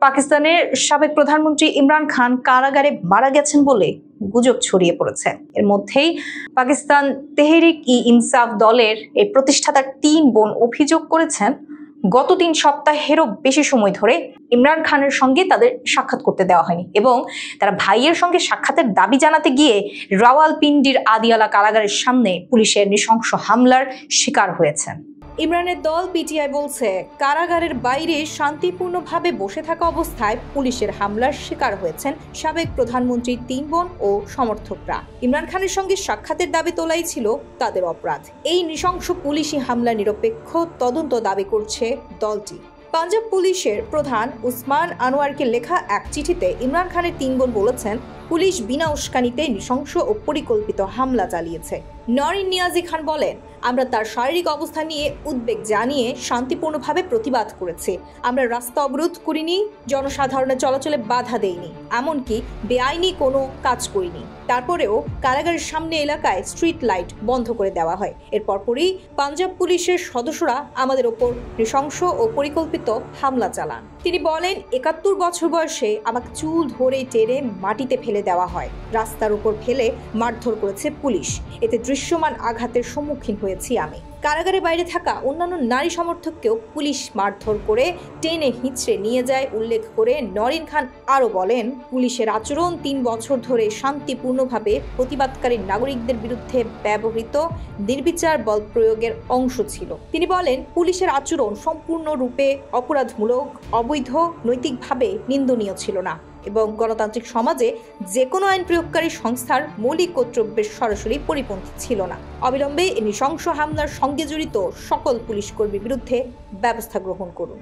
পাকিস্তানের সাবেক প্রধানমন্ত্রী ইমরান খান কারাগারে মারা গেছেন বলে গুজব ছড়িয়ে পড়েছে। এর মধ্যেই পাকিস্তান তেহরিক-ই-ইনসাফ দলের এই প্রতিষ্ঠাতার ৩ বোন অভিযোগ করেছেন, গত ৩ সপ্তাহেরও বেশি সময় ধরে ইমরান খানের সঙ্গে তাদের সাক্ষাৎ করতে দেওয়া হয়নি এবং তারা ভাইয়ের সঙ্গে সাক্ষাতের দাবি জানাতে গিয়ে রাওয়ালপিন্ডির আদিয়ালা কারাগারের সামনে পুলিশের নৃশংস হামলার শিকার হয়েছেন। ইমরানের দল পিটিআই বলছে, কারাগারের বাইরে শান্তিপূর্ণভাবে বসে থাকা অবস্থায় পুলিশের হামলার শিকার হয়েছেন সাবেক প্রধানমন্ত্রীর ৩ বোন ও সমর্থকরা। ইমরান খানের সঙ্গে সাক্ষাতের দাবি তোলাই ছিল তাদের অপরাধ। এই নৃশংস পুলিশি হামলা নিরপেক্ষ তদন্ত দাবি করছে দলটি। পাঞ্জাব পুলিশের প্রধান উসমান আনোয়ারকে লেখা এক চিঠিতে ইমরান খানের ৩ বোন বলেছেন, পুলিশ বিনা উস্কানিতে নৃশংস ও পরিকল্পিত হামলা চালিয়েছে। নরিন নিয়াজি খান বলেন, আমরা তার শারীরিক অবস্থা নিয়ে উদ্বেগ জানিয়ে শান্তিপূর্ণভাবে প্রতিবাদ করেছি। আমরা রাস্তা অবরোধ করিনি, জনসাধারণের চলাচলে বাধা দেইনি, এমনকি বেআইনি কোনো কাজ করিনি। তারপরেও কারাগারের সামনে এলাকায় স্ট্রিট লাইট বন্ধ করে দেওয়া হয়। এর পরপরই পাঞ্জাব পুলিশের সদস্যরা আমাদের ওপর নৃশংস ও পরিকল্পিত হামলা চালান। তিনি বলেন, ৭১ বছর বয়সে আমাকে চুল ধরে টেনে মাটিতে ফেলে দেওয়া হয়, রাস্তার উপর ফেলে মারধর করেছে পুলিশ। এতে দৃশ্যমান আঘাতের সম্মুখীন হয়েছি আমি। কারাগারের বাইরে থাকা অন্যান্য নারী সমর্থককেও পুলিশ মারধর করে টেনে হিঁচড়ে নিয়ে যায় উল্লেখ করে নরিন খান আরও বলেন, পুলিশের আচরণ ৩ বছর ধরে শান্তিপূর্ণভাবে প্রতিবাদকারী নাগরিকদের বিরুদ্ধে ব্যবহৃত নির্বিচার বল প্রয়োগের অংশ ছিল। তিনি বলেন, পুলিশের আচরণ সম্পূর্ণরূপে অপরাধমূলক, অবৈধ, নৈতিকভাবে নিন্দনীয় ছিল না এবং গণতান্ত্রিক সমাজে যে কোনো আইন প্রয়োগকারী সংস্থার মৌলিক কর্তব্যের সরাসরি পরিপন্থী ছিল না। অবিলম্বে এই নৃশংস হামলার সঙ্গে জড়িত সকল পুলিশ কর্মীর বিরুদ্ধে ব্যবস্থা গ্রহণ করুন।